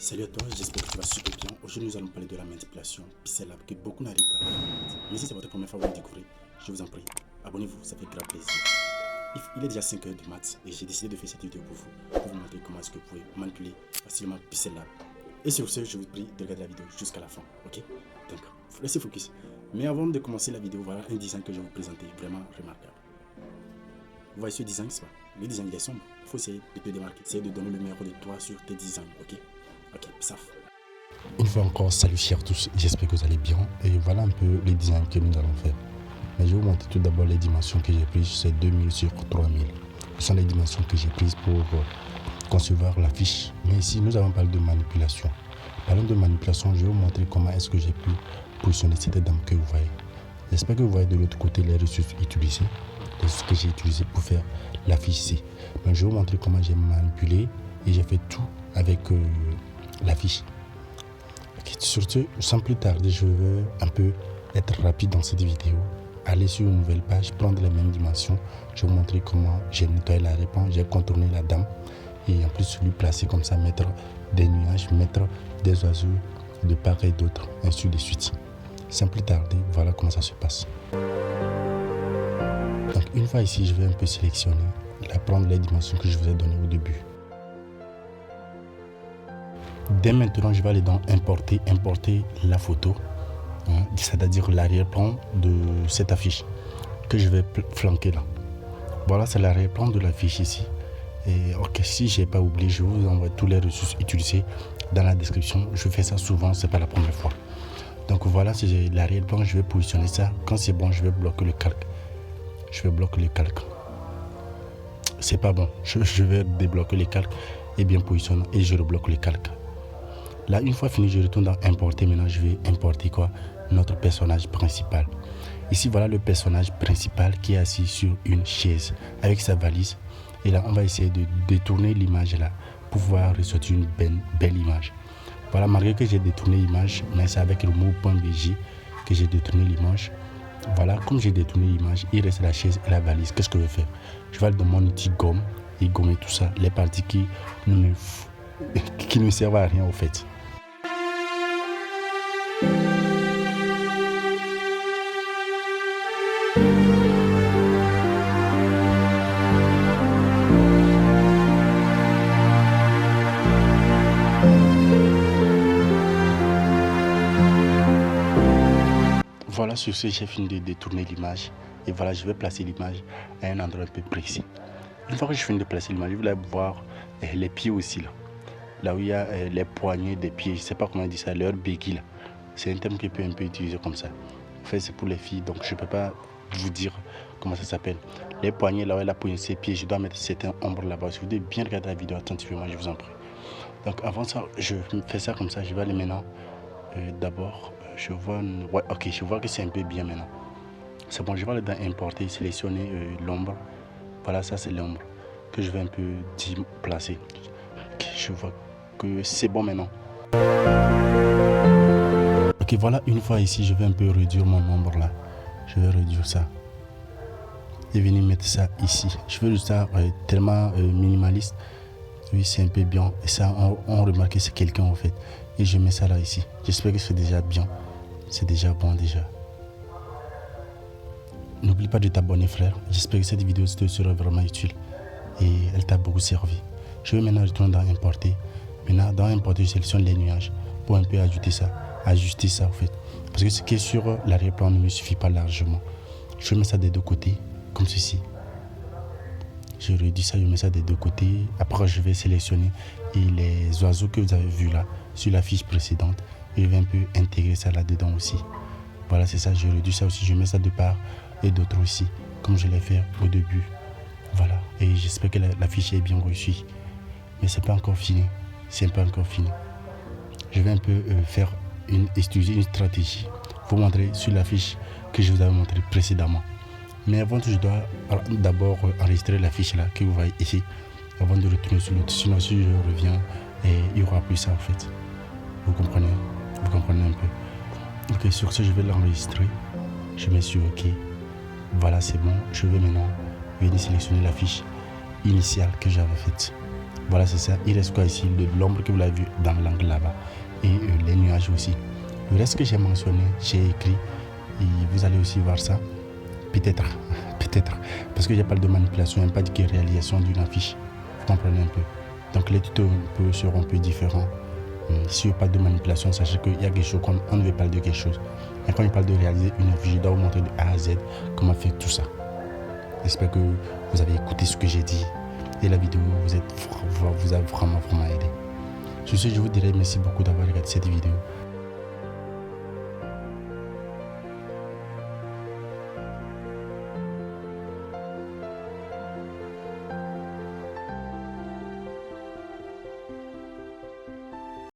Salut à toi, j'espère que tu vas super bien. Aujourd'hui, nous allons parler de la manipulation Pixel Lab que beaucoup n'arrivent pas à faire. Mais si c'est votre première fois que vous le découvrez, je vous en prie, abonnez-vous, ça fait grave plaisir. Il est déjà 5 heures du mat et j'ai décidé de faire cette vidéo pour vous montrer comment est-ce que vous pouvez manipuler facilement Pixel Lab. Et sur ce, je vous prie de regarder la vidéo jusqu'à la fin, ok? Donc, restez focus. Mais avant de commencer la vidéo, voilà un design que je vais vous présenter, vraiment remarquable. Vous voyez ce design, c'est pas? Le design il est sombre, il faut essayer de te démarquer, essayer de donner le meilleur de toi sur tes designs, ok? Ok, pissaf. Une fois encore, salut à tous, j'espère que vous allez bien. Et voilà un peu les designs que nous allons faire. Mais je vais vous montrer tout d'abord les dimensions que j'ai prises, c'est 2000 sur 3000. Ce sont les dimensions que j'ai prises pour concevoir la fiche. Mais ici, nous allons parler de manipulation. Parlant de manipulation, je vais vous montrer comment est-ce que j'ai pu positionner cette dame que vous voyez. J'espère que vous voyez de l'autre côté les ressources utilisées, les ressources que j'ai utilisées pour faire la fiche ici. Mais je vais vous montrer comment j'ai manipulé et j'ai fait tout avec la fiche. Okay, sur ce, sans plus tarder, je veux un peu être rapide dans cette vidéo. Aller sur une nouvelle page, prendre les mêmes dimensions. Je vais vous montrer comment j'ai nettoyé la réponse, j'ai contourné la dame et en plus lui placer comme ça, mettre des nuages, mettre des oiseaux de part et d'autre, ainsi de suite. Sans plus tarder, voilà comment ça se passe. Donc une fois ici, je vais un peu sélectionner, prendre les dimensions que je vous ai données au début. Dès maintenant, je vais aller dans importer la photo, c'est-à-dire l'arrière-plan de cette affiche que je vais flanquer là. Voilà, c'est l'arrière-plan de l'affiche ici. Et ok, si j'ai pas oublié, je vous envoie tous les ressources utilisées dans la description. Je fais ça souvent, c'est pas la première fois. Donc voilà, si j'ai l'arrière-plan, je vais positionner ça. Quand c'est bon, je vais bloquer le calque. Je vais bloquer le calque. C'est pas bon. Je vais débloquer le calque et bien positionner et je rebloque le calque. Là, une fois fini, je retourne dans importer. Maintenant, je vais importer quoi? Notre personnage principal. Ici, voilà le personnage principal qui est assis sur une chaise avec sa valise. Et là, on va essayer de détourner l'image là pour pouvoir ressortir une belle image. Voilà, malgré que j'ai détourné l'image, mais c'est avec le mot.bg que j'ai détourné l'image. Voilà, comme j'ai détourné l'image, il reste la chaise et la valise. Qu'est-ce que je vais faire? Je vais aller dans mon outil gomme et gommer tout ça, les parties qui ne servent à rien au fait. Voilà, sur ce, j'ai fini de détourner l'image. Et voilà, je vais placer l'image à un endroit un peu précis. Une fois que je finis de placer l'image, vous allez voir les pieds aussi là. Là où il y a les poignées des pieds, je ne sais pas comment on dit ça, leur béquille là. C'est un terme qui peut un peu utiliser comme ça. En fait, c'est pour les filles, donc je ne peux pas vous dire comment ça s'appelle. Les poignets là où elle a posé ses pieds, je dois mettre certains ombres là-bas. Si vous devez bien regarder la vidéo attentivement, je vous en prie. Donc avant ça, je fais ça comme ça, je vais aller maintenant. D'abord, je vois, ouais, ok, je vois que c'est un peu bien maintenant. C'est bon, je vais aller dans importer, sélectionner l'ombre. Voilà, ça c'est l'ombre que je vais un peu placer. Okay, je vois que c'est bon maintenant. Ok, voilà, une fois ici, je vais un peu réduire mon ombre là. Je vais réduire ça. Et venir mettre ça ici. Je veux ça tellement minimaliste. Oui, c'est un peu bien. Et ça, on remarque que c'est quelqu'un en fait. Et je mets ça là ici. J'espère que c'est déjà bien. C'est déjà bon déjà. N'oublie pas de t'abonner frère. J'espère que cette vidéo te sera vraiment utile. Et elle t'a beaucoup servi. Je vais maintenant retourner dans importer. Maintenant dans importer, je sélectionne les nuages. Pour un peu ajouter ça. Ajuster ça en fait. Parce que ce qui est sur l'arrière-plan ne me suffit pas largement. Je mets ça des deux côtés. Comme ceci. Je réduis ça, je mets ça des deux côtés. Après, je vais sélectionner les oiseaux que vous avez vus là sur la fiche précédente. Et je vais un peu intégrer ça là-dedans aussi. Voilà, c'est ça. Je réduis ça aussi. Je mets ça de part et d'autre aussi, comme je l'ai fait au début. Voilà. Et j'espère que la fiche est bien reçue. Mais c'est pas encore fini. C'est pas encore fini. Je vais un peu utiliser une stratégie. Vous montrer sur la fiche que je vous avais montré précédemment. Mais avant tout, je dois d'abord enregistrer la fiche là que vous voyez ici avant de retourner sur l'autre. Sinon, si je reviens, il n'y aura plus ça en fait. Vous comprenez un peu. Ok, sur ce, je vais l'enregistrer. Je mets sur OK. Voilà, c'est bon. Je vais maintenant venir sélectionner la fiche initiale que j'avais faite. Voilà, c'est ça. Il reste quoi ici? L'ombre que vous l'avez vu dans l'angle là-bas. Et les nuages aussi. Le reste que j'ai mentionné, j'ai écrit. Et vous allez aussi voir ça. Peut-être. Peut-être. Parce que j'ai parlé de manipulation et pas de réalisation d'une affiche. Vous comprenez un peu. Donc les tutos seront un peu différents. Si on parle de manipulation, sachez qu'il y a quelque chose, on ne veut parler de quelque chose. Mais quand on parle de réaliser une affiche, je dois vous montrer de A à Z comment faire tout ça. J'espère que vous avez écouté ce que j'ai dit. Et la vidéo vous a vraiment aidé. Sur ce, je vous dirais merci beaucoup d'avoir regardé cette vidéo.